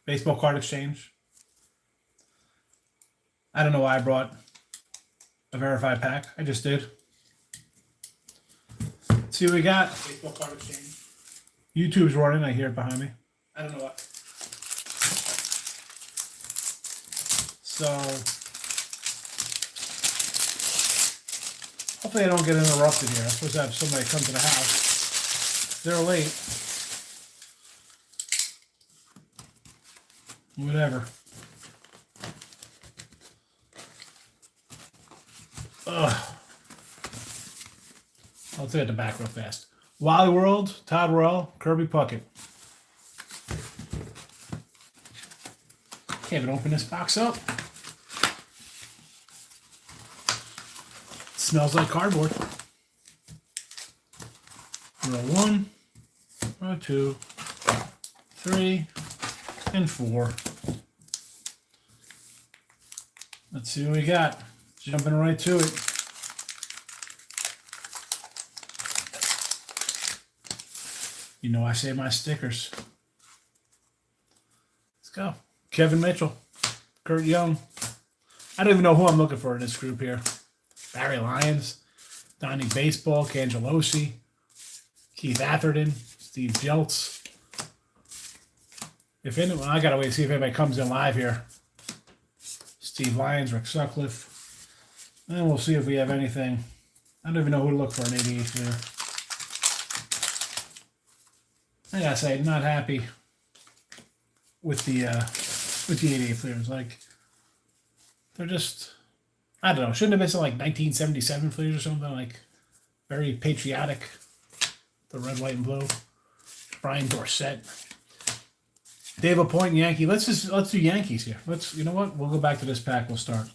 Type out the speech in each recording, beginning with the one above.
Baseball card exchange. I don't know why I brought a verified pack. I just did. Let's see what we got. Baseball card exchange. YouTube's running. I hear it behind me. I don't know what. So hopefully I don't get interrupted here. I'm supposed to have somebody come to the house. They're late. Whatever. Ugh. I'll take it the back real fast. Wally World, Todd Royal, Kirby Puckett. Can't even open this box up. It smells like cardboard. Row 1, row 2, 3, and 4. Let's see what we got. Jumping right to it. You know I save my stickers. Let's go. Kevin Mitchell. Kurt Young. I don't even know who I'm looking for in this group here. Barry Lyons. Donnie Baseball. Cangelosi. Keith Atherton. Steve Jeltz. If anyone, I gotta wait to see if anybody comes in live here. Steve Lyons, Rick Sutcliffe. And we'll see if we have anything. I don't even know who to look for in 88 Fleer. I gotta say, not happy with the 88 Fleers. Like, they're just, I don't know. Shouldn't have been some like 1977 Fleers or something, like very patriotic. The red, white, and blue. Brian Dorsett. David Point, Yankee. Let's do Yankees here. You know what? We'll go back to this pack. We'll start.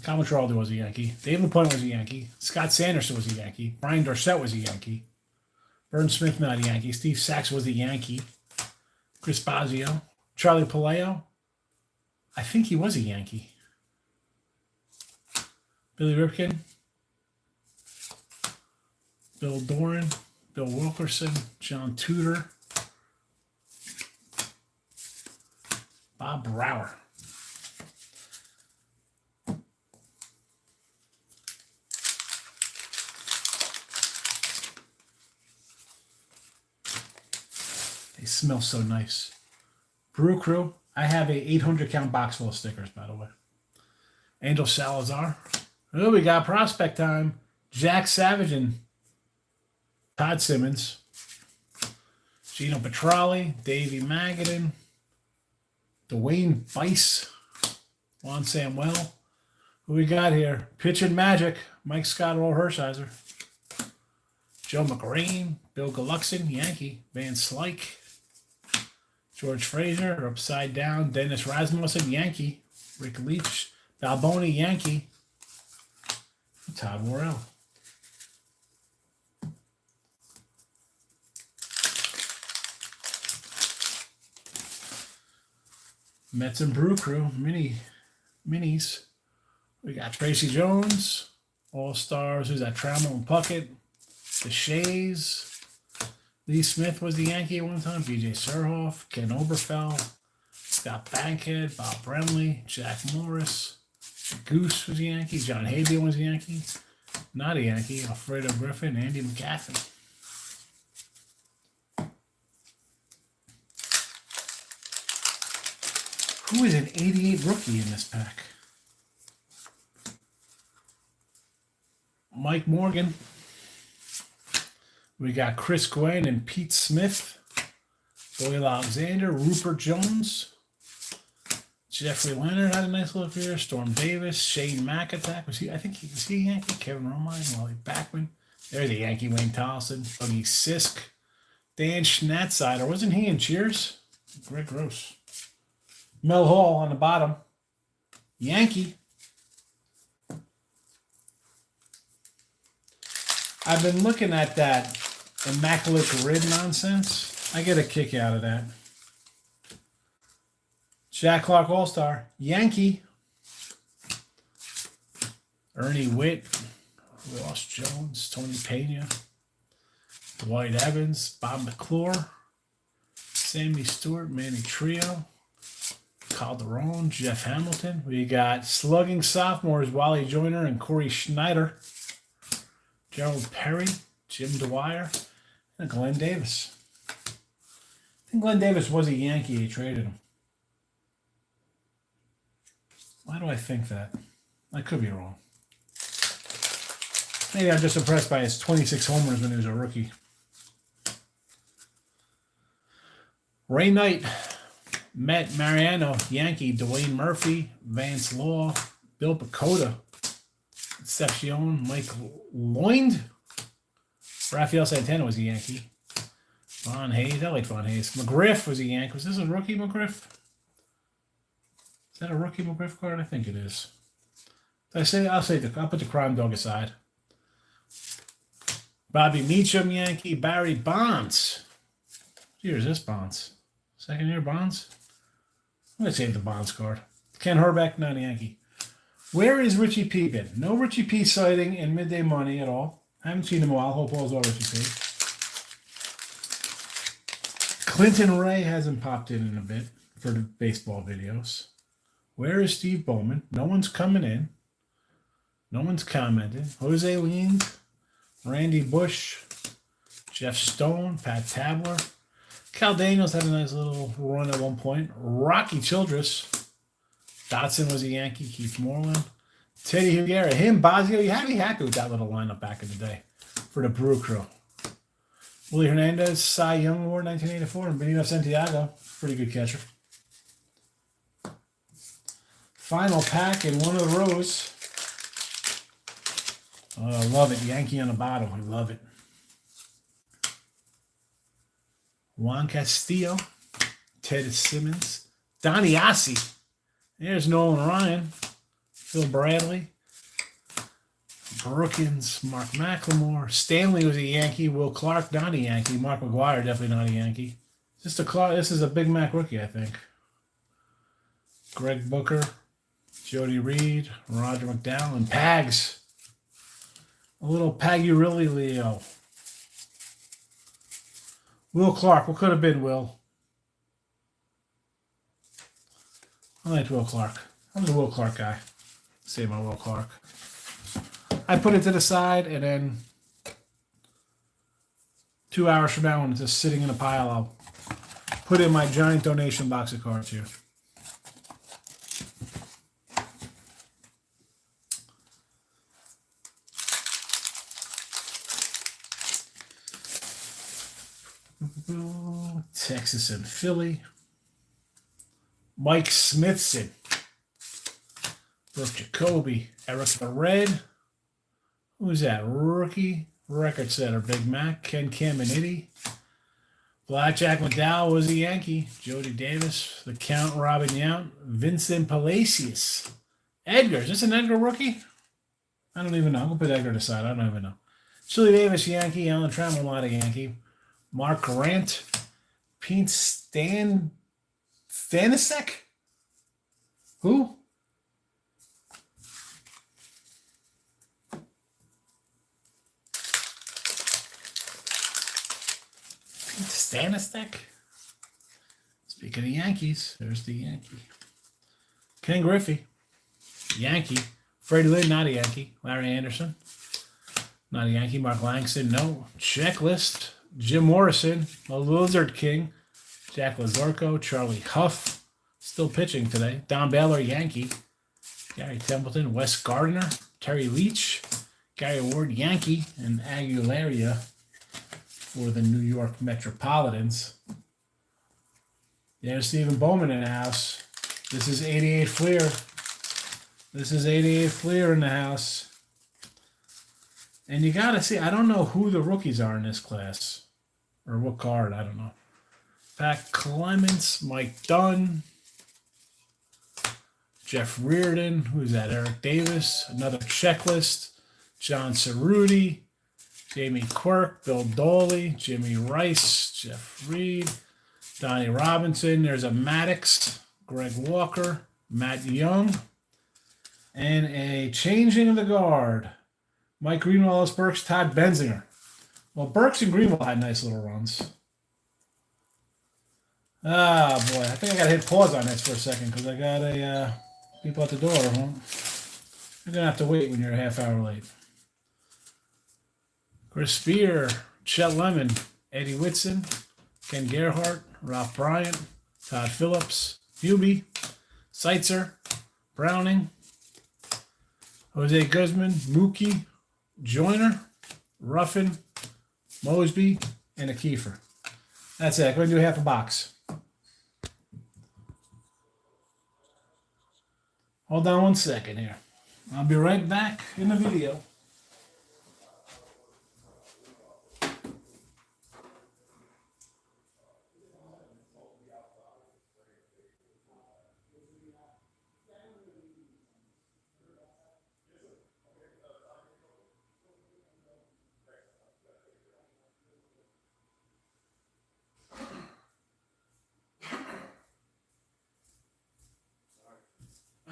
Cal Matraldi was a Yankee. David Point was a Yankee. Scott Sanderson was a Yankee. Brian Dorsett was a Yankee. Vern Smith, not a Yankee. Steve Sachs was a Yankee. Chris Bosio. Charlie Palaio. I think he was a Yankee. Billy Ripken. Bill Doran. Bill Wilkerson. John Tudor. Bob Brower. They smell so nice. Brew Crew. I have a 800 count box full of stickers, by the way. Angel Salazar. Oh, we got prospect time. Jack Savage and Todd Simmons. Gino Petralli. Davey Magadan. Dwayne Weiss. Juan Samuel. Who we got here? Pitching Magic. Mike Scott, Earl Hershiser. Joe McGrain. Bill Gluckson, Yankee. Van Slyke. George Frazier, Upside Down. Dennis Rasmussen, Yankee. Rick Leach. Balboni, Yankee. Todd Worrell. Mets and Brew Crew, minis. We got Tracy Jones, All-Stars. Who's that? Trammell and Puckett. The Shays. Lee Smith was the Yankee at one time. B.J. Surhoff. Ken Oberfeld. Scott Bankhead. Bob Brenly. Jack Morris. Goose was a Yankee. John Hayden was a Yankee. Not a Yankee. Alfredo Griffin. Andy McCaffrey. Who is an 88 rookie in this pack? Mike Morgan. We got Chris Gwynn and Pete Smith. Doyle Alexander. Rupert Jones. Jeffrey Leonard had a nice look here. Storm Davis. Shane McAttack. Was he a Yankee? Kevin Romine. Wally Backman. There's a Yankee. Wayne Tolson. Buggy Sisk. Dan Schnatzsider. Wasn't he in Cheers? Greg Gross. Mel Hall on the bottom. Yankee. I've been looking at that Immaculate Grid nonsense. I get a kick out of that. Jack Clark All-Star. Yankee. Ernie Witt. Ross Jones. Tony Pena. Dwight Evans. Bob McClure. Sammy Stewart, Manny Trio, Calderon, Jeff Hamilton. We got slugging sophomores, Wally Joyner and Corey Schneider, Gerald Perry, Jim Dwyer, and Glenn Davis. I think Glenn Davis was a Yankee. He traded him. Why do I think that? I could be wrong. Maybe I'm just impressed by his 26 homers when he was a rookie. Ray Knight, Matt Mariano, Yankee, Dwayne Murphy, Vance Law, Bill Pecota, Concepcion, Mike Loind, Rafael Santana was a Yankee. Von Hayes, I like Von Hayes. McGriff was a Yankee. Was this a rookie McGriff? Is that a rookie McGriff card? I think it is. I'll put the crime dog aside. Bobby Meacham, Yankee. Barry Bonds. Here's this Bonds. Second year Bonds. I'm going to save the Bonds card. Ken Herbeck, not a Yankee. Where is Richie P been? No Richie P sighting in Midday Money at all. I haven't seen him in a while. Hope all's well, Richie P. Clinton Ray hasn't popped in a bit for the baseball videos. Where is Steve Bowman? No one's coming in. No one's commented. Jose Lean, Randy Bush, Jeff Stone, Pat Tabler. Cal Daniels had a nice little run at one point. Rocky Childress. Dotson was a Yankee. Keith Moreland. Teddy Higuera. Him, Bazio. You had to be happy with that little lineup back in the day for the Brew Crew. Willie Hernandez, Cy Young Award 1984, and Benito Santiago. Pretty good catcher. Final pack in one of the rows. Oh, I love it. Yankee on the bottom. I love it. Juan Castillo, Ted Simmons, Donnie Ossie. There's Nolan Ryan, Phil Bradley, Brookins, Mark McLemore. Stanley was a Yankee. Will Clark, not a Yankee. Mark McGuire, definitely not a Yankee. This is a Big Mac rookie, I think. Greg Booker, Jody Reed, Roger McDowell, and Pags. A little Pagurili Leo. Will Clark. What could have been, Will? I liked Will Clark. I was a Will Clark guy. Say my Will Clark. I put it to the side, and then 2 hours from now, when it's just sitting in a pile, I'll put in my giant donation box of cards here. Texas and Philly. Mike Smithson. Brooke Jacoby. Eric the Red. Who's that? Rookie record setter. Big Mac. Ken Caminiti. Blackjack McDowell was a Yankee. Jody Davis. The Count Robin Yount. Vincent Palacios. Edgar. Is this an Edgar rookie? I don't even know. I'm going to put Edgar aside. I don't even know. Chili Davis, Yankee. Alan Trammell, not a Yankee. Mark Grant. Pete Stanisek? Who? Pete Stanisek? Speaking of Yankees, there's the Yankee. Ken Griffey, Yankee. Freddie Lynn, not a Yankee. Larry Anderson, not a Yankee. Mark Langston, no. Checklist. Jim Morrison, the Lizard King. Jack Lazorko, Charlie Huff, still pitching today. Don Baylor, Yankee. Gary Templeton, Wes Gardner, Terry Leach, Gary Ward, Yankee, and Aguilera for the New York Metropolitans. There's Stephen Bowman in the house. This is 88 Fleer. This is 88 Fleer in the house. And you got to see, I don't know who the rookies are in this class. Or what card, I don't know. Pat Clements, Mike Dunn, Jeff Reardon, who's that? Eric Davis, another checklist, John Cerruti, Jamie Quirk, Bill Doley, Jimmy Rice, Jeff Reed, Donnie Robinson. There's a Maddox, Greg Walker, Matt Young, and a changing of the guard. Mike Greenwell, Ellis Burks, Todd Benzinger. Well, Burks and Greenwell had nice little runs. Ah, boy. I think I got to hit pause on this for a second because I got people at the door. Huh? You're going to have to wait when you're a half hour late. Chris Spear, Chet Lemon, Eddie Whitson, Ken Gerhardt, Ralph Bryant, Todd Phillips, Hubie, Seitzer, Browning, Jose Guzman, Mookie, Joyner, Ruffin, Mosby, and a Kiefer. That's it. I'm going to do half a box. Hold on 1 second here. I'll be right back in the video.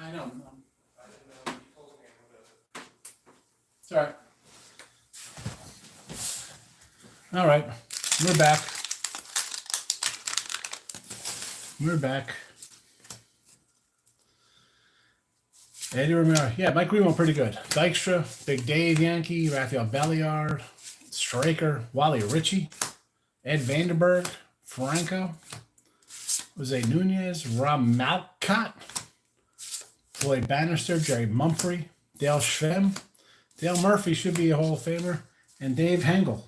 I know. It's all right. All right. We're back. We're back. Eddie Romero. Yeah, Mike Green went pretty good. Dykstra, Big Dave Yankee, Rafael Belliard, Straker, Wally Ritchie, Ed Vandenberg, Franco, Jose Nunez, Rob Malcott, Floyd Bannister, Jerry Mumphrey, Dale Schwem, Dale Murphy should be a Hall of Famer, and Dave Hengel.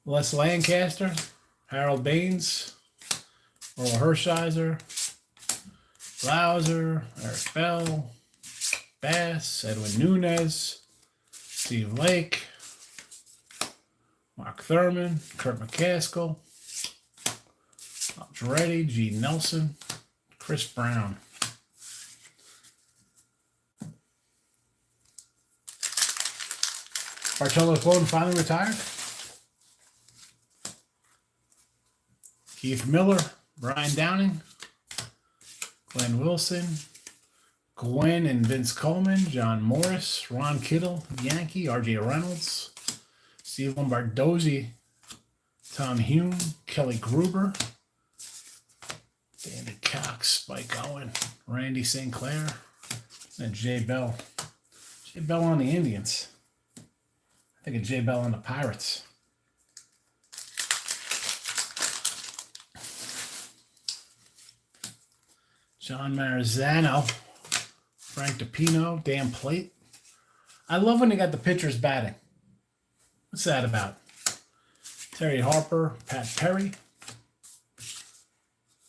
Les Lancaster, Harold Baines, Earl Hershiser, Lauser, Eric Bell, Bass, Edwin Nunez, Steve Lake, Mark Thurman, Kurt McCaskill, Andretti, G. Nelson, Chris Brown. Bartolo Colon finally retired. Keith Miller, Brian Downing, Glenn Wilson, Gwen and Vince Coleman, John Morris, Ron Kittle, Yankee, R.J. Reynolds, Steve Lombardozzi, Tom Hume, Kelly Gruber, Danny Cox, Spike Owen, Randy St. Clair, and Jay Bell. Jay Bell on the Indians. I think of Jay Bell on the Pirates. John Marzano, Frank DePino, Dan Plate. I love when they got the pitchers batting. What's that about? Terry Harper, Pat Perry,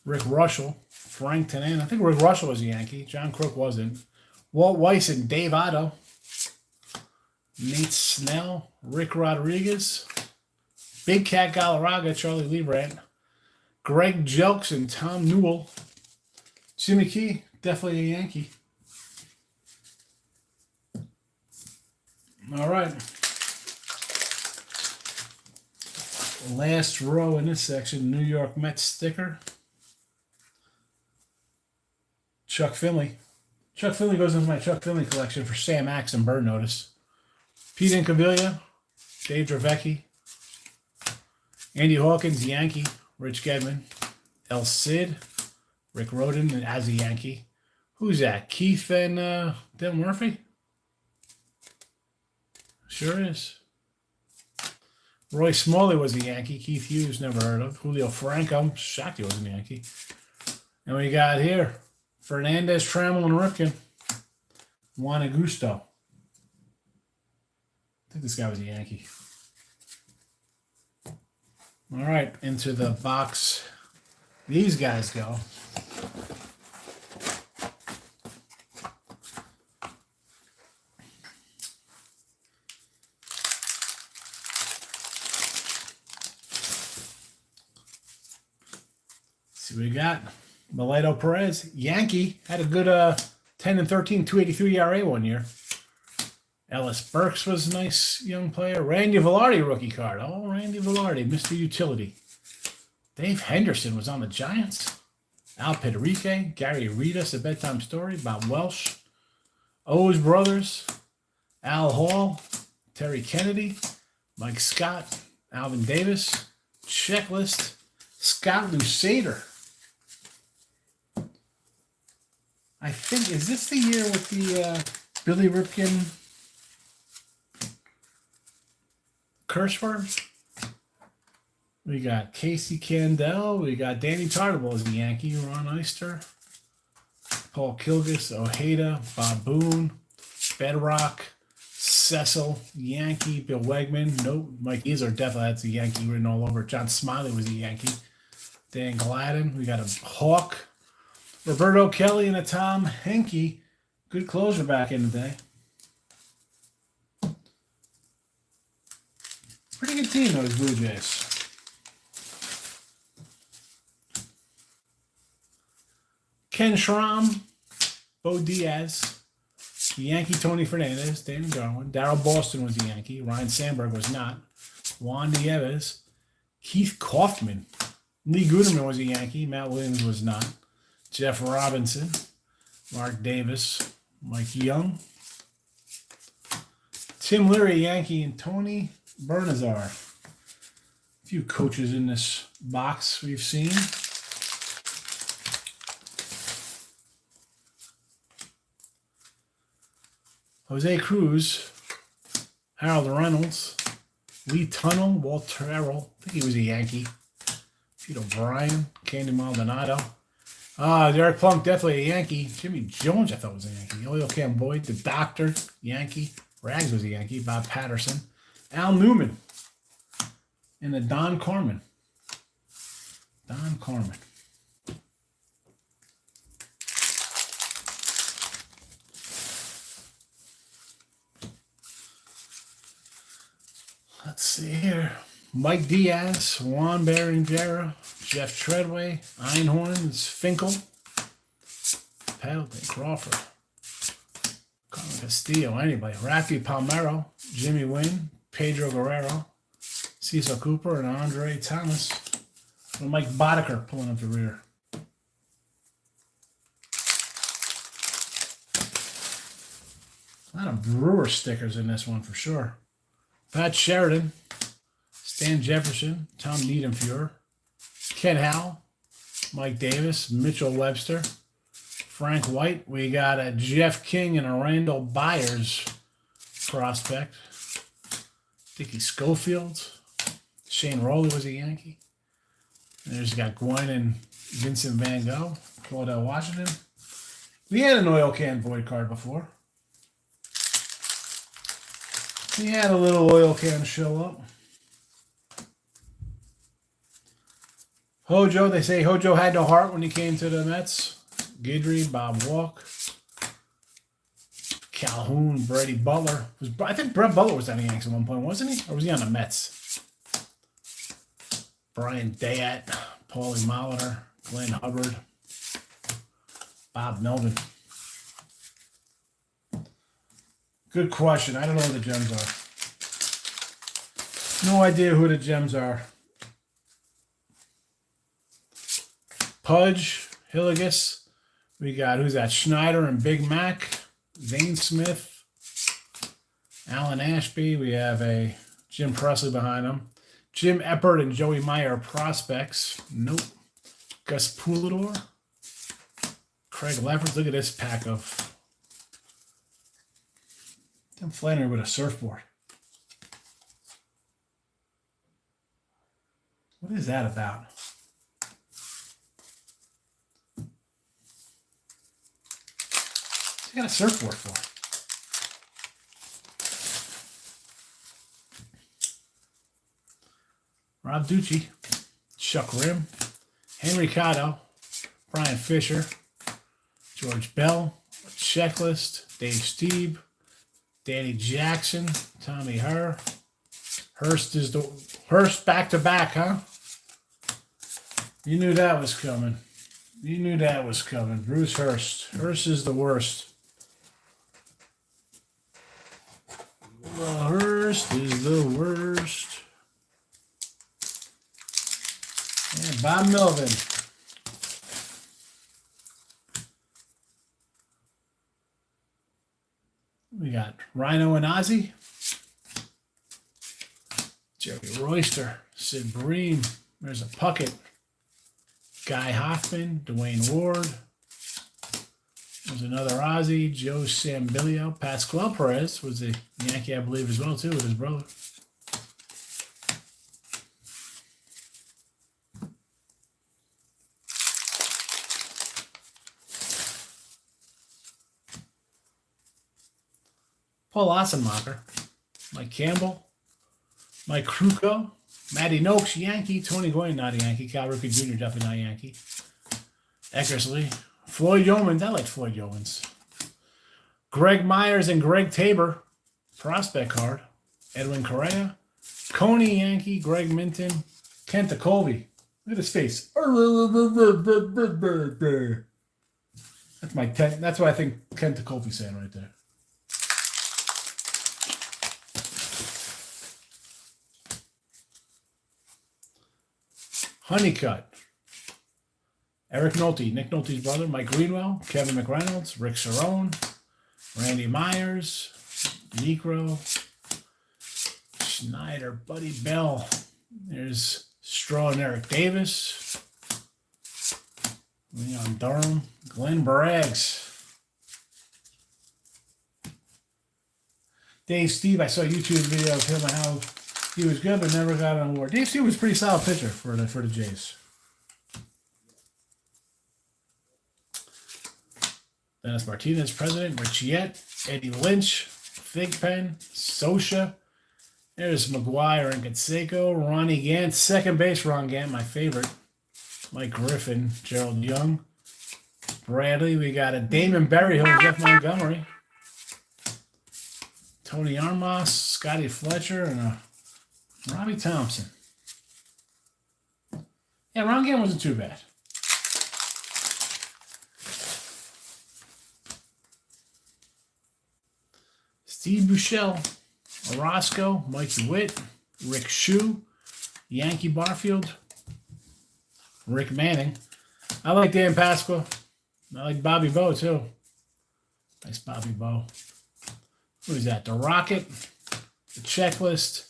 Rick Russell, Frank Tanan. I think Rick Russell was a Yankee. John Crook wasn't. Walt Weiss and Dave Otto. Nate Snell, Rick Rodriguez, Big Cat Galarraga, Charlie Leibrandt, Greg Jelks and Tom Newell. Jimmy Key, definitely a Yankee. All right. Last row in this section, New York Mets sticker. Chuck Finley. Chuck Finley goes into my Chuck Finley collection for Sam Axe and Bird Notice. Pete Incaviglia, Dave Dravecki, Andy Hawkins, Yankee, Rich Gedman, El Cid, Rick Roden as a Yankee. Who's that? Keith and Dale Murphy? Sure is. Roy Smalley was a Yankee. Keith Hughes, never heard of. Julio Franco, I'm shocked he wasn't a Yankee. And we got here Fernandez, Trammell, and Ripken. Juan Augusto. I think this guy was a Yankee. All right, into the box these guys go. See what we got. Mileto Perez, Yankee, had a good 10 and 13, 283 ERA one year. Ellis Burks was a nice young player. Randy Velarde rookie card. Oh, Randy Velarde, Mr. Utility. Dave Henderson was on the Giants. Al Pederique, Gary Reedus, A Bedtime Story, Bob Welsh, O's Brothers, Al Hall, Terry Kennedy, Mike Scott, Alvin Davis, Checklist, Scott Lusader. I think, is this the year with the Billy Ripken curse words? We got Casey Candell. We got Danny Tartable as the Yankee. Ron Eister. Paul Kilgus. Ojeda. Bob Boone. Bedrock. Cecil. Yankee. Bill Wegman. Nope. Mike Easer definitely had the Yankee written all over. John Smiley was a Yankee. Dan Gladden. We got a Hawk. Roberto Kelly and a Tom Henke. Good closer back in the day. Pretty good team, those Blue Jays. Ken Schramm, Bo Diaz, Yankee Tony Fernandez, Danny Darwin, Darryl Boston was a Yankee, Ryan Sandberg was not, Juan Nieves, Keith Kaufman, Lee Guterman was a Yankee, Matt Williams was not, Jeff Robinson, Mark Davis, Mike Young, Tim Leary, Yankee, and Tony Bernazar. A few coaches in this box we've seen. Jose Cruz, Harold Reynolds, Lee Tunnell, Walter Errol, I think he was a Yankee, Pete O'Brien, Candy Maldonado. Derek Plunk, definitely a Yankee. Jimmy Jones, I thought was a Yankee. Oil Can Boyd, the Doctor, Yankee. Rags was a Yankee. Bob Patterson. Al Newman. And the Don Carmen. Don Carmen. Let's see here. Mike Diaz, Juan Berenjera, Jeff Treadway, Einhorn, Finkel, Pendleton, Crawford, Carmen Castillo, anybody. Rafi Palmeiro, Jimmy Wynn, Pedro Guerrero, Cecil Cooper, and Andre Thomas. And Mike Boddicker pulling up the rear. A lot of Brewer stickers in this one for sure. Pat Sheridan, Stan Jefferson, Tom Niedenfuhr, Ken Howell, Mike Davis, Mitchell Webster, Frank White. We got a Jeff King and a Randall Byers prospect. Dickie Schofield. Shane Rowley was a Yankee. And there's got Gwen and Vincent Van Gogh, Claudel Washington. We had an oil can void card before. We had a little oil can show up. Hojo, they say Hojo had no heart when he came to the Mets. Guidry, Bob Walk, Calhoun, Brady Butler. I think Brett Butler was on the Yankees at one point, wasn't he? Or was he on the Mets? Brian Dayat, Paulie Molitor, Glenn Hubbard, Bob Melvin. Good question. I don't know who the gems are. No idea who the gems are. Pudge, Hilligus. We got, who's that? Schneider and Big Mac. Zane Smith. Alan Ashby. We have a Jim Presley behind him. Jim Eppert and Joey Meyer prospects. Nope. Gus Poulador. Craig Lefferts. Look at this pack of Tim Flannery with a surfboard. What is that about? What's he got a surfboard for? Rob Ducci, Chuck Rim, Henry Cotto, Brian Fisher, George Bell, Checklist, Dave Steeb, Danny Jackson, Tommy Herr. Hurst is the Hurst back to back, huh? You knew that was coming. You knew that was coming. Bruce Hurst. Hurst is the worst. Hurst is the worst. And Bob Melvin. We got Rhino and Ozzy. Jerry Royster. Sid Bream. There's a Puckett. Guy Hoffman. Dwayne Ward. There's another Ozzy. Joe Sambilio. Pascual Perez was a Yankee, I believe, as well, too, with his brother. Paul Ossenmacher, Mike Campbell, Mike Kruko, Matty Noakes, Yankee, Tony Gwynn, not a Yankee, Cal Ripken Jr., definitely not Yankee, Eckersley, Floyd Yeomans, I like Floyd Yeomans, Greg Myers and Greg Tabor, prospect card, Edwin Correa, Coney Yankee, Greg Minton, Kent Colby. Look at his face. That's what I think Kent Colby's saying right there. Honeycutt, Eric Nolte, Nick Nolte's brother, Mike Greenwell, Kevin McReynolds, Rick Cerrone, Randy Myers, Necro, Schneider, Buddy Bell. There's Straw and Eric Davis, Leon Durham, Glenn Braggs. Dave Steve, I saw a YouTube video of him and how he was good, but never got an award. Dave Steve was a pretty solid pitcher for the Jays. Dennis Martinez, president. Rich Yett, Eddie Lynch, Thigpen, Sosha. There's McGuire and Canseco. Ronnie Gant, second base, Ron Gant, my favorite. Mike Griffin, Gerald Young. Bradley, we got a Damon Berryhill, Jeff Montgomery. Tony Armas, Scotty Fletcher, and a Robbie Thompson. Yeah, Ron Gant wasn't too bad. Steve Buechele, Orozco, Mikey Witt, Rick Shue, Yankee Barfield, Rick Manning. I like Dan Pasqua. I like Bobby Bowe, too. Nice Bobby Bowe. Who is that? The Rocket, the Checklist,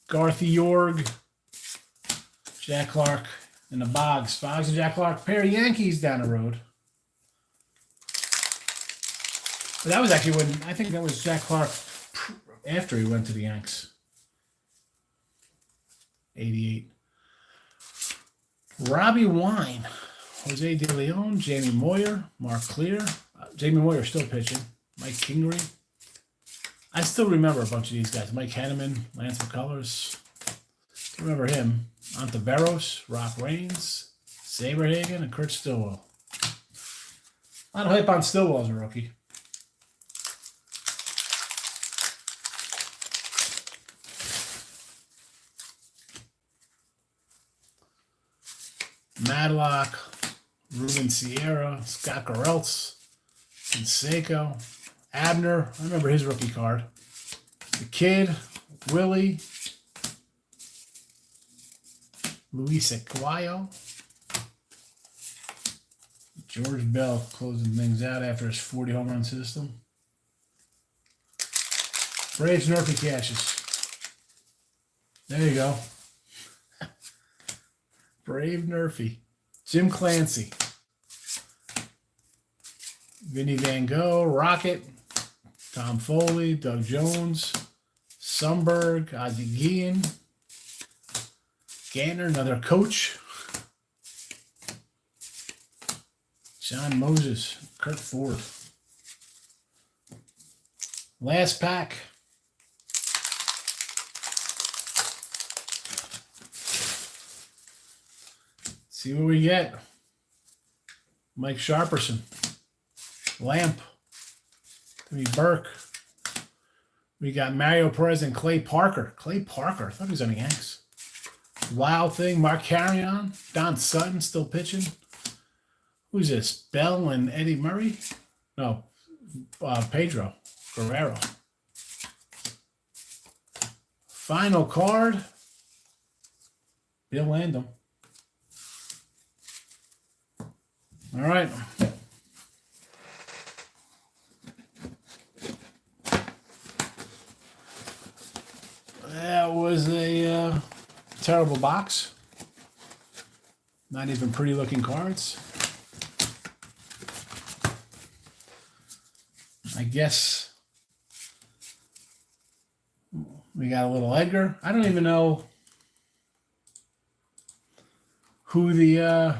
Garthy Yorg, Jack Clark, and the Boggs. Boggs and Jack Clark, pair of Yankees down the road. But that was actually when, I think that was Jack Clark after he went to the Yanks. 88. Robbie Wine, Jose De Leon, Jamie Moyer, Mark Clear. Jamie Moyer still pitching. Mike Kingery. I still remember a bunch of these guys. Mike Henneman, Lance McCullers. Remember him. Ontiveros, Rock Raines, Saberhagen, and Kurt Stillwell. A lot of hype on Stillwell as a rookie. Madlock, Ruben Sierra, Scott Gareltz, Canseco, Abner. I remember his rookie card. The Kid, Willie, Luis Aguayo, George Bell closing things out after his 40 home run system. Braves Nerfy Cashes. There you go. Brave Nerfy. Jim Clancy. Vinny Van Gogh, Rocket, Tom Foley, Doug Jones, Sumberg, Ozzie Guillen, Gantner, another coach, John Moses, Kurt Ford. Last pack. See what we get. Mike Sharperson. Lamp. Timmy Burke. We got Mario Perez and Clay Parker. Clay Parker. I thought he was on the Yanks. Wild Thing. Mark Carrion. Don Sutton still pitching. Who's this? Bell and Eddie Murray? No. Pedro Guerrero. Final card. Bill Landum. All right. is a terrible box. Not even pretty looking cards. I guess we got a little Edgar. I don't even know who the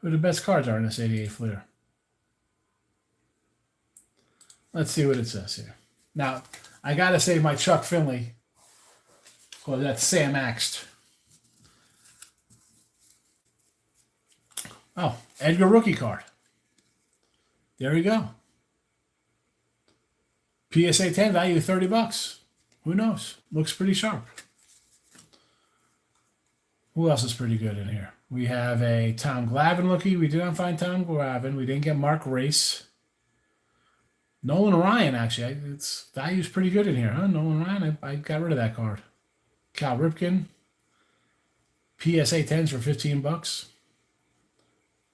best cards are in this 88 Fleer. Let's see what it says here. Now, I got to save my Chuck Finley. Well, that's Sam Axed. Oh, Edgar rookie card. There we go. PSA 10 value $30. Who knows? Looks pretty sharp. Who else is pretty good in here? We have a Tom Glavine rookie. We did not find Tom Glavine. We didn't get Mark Race. Nolan Ryan, actually. Its value's pretty good in here, huh? Nolan Ryan, I got rid of that card. Cal Ripken. PSA 10s for $15.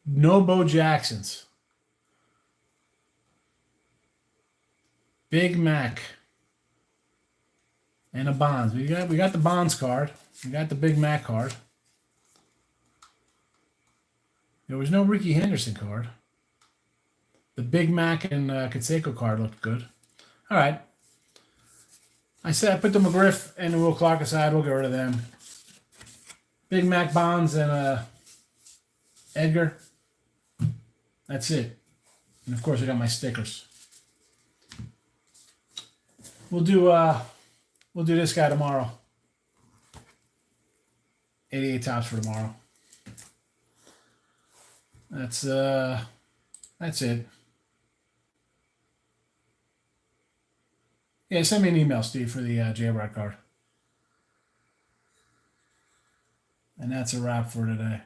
No Bo Jacksons. Big Mac. And a Bonds. We got the Bonds card. We got the Big Mac card. There was no Ricky Henderson card. The Big Mac and Canseco card looked good. All right. I said I put the McGriff and the Will Clark aside. We'll get rid of them. Big Mac, Bonds, and Edgar. That's it. And of course, I got my stickers. We'll do this guy tomorrow. 88 tops for tomorrow. That's it. Yeah, send me an email, Steve, for the J-Rod card. And that's a wrap for today.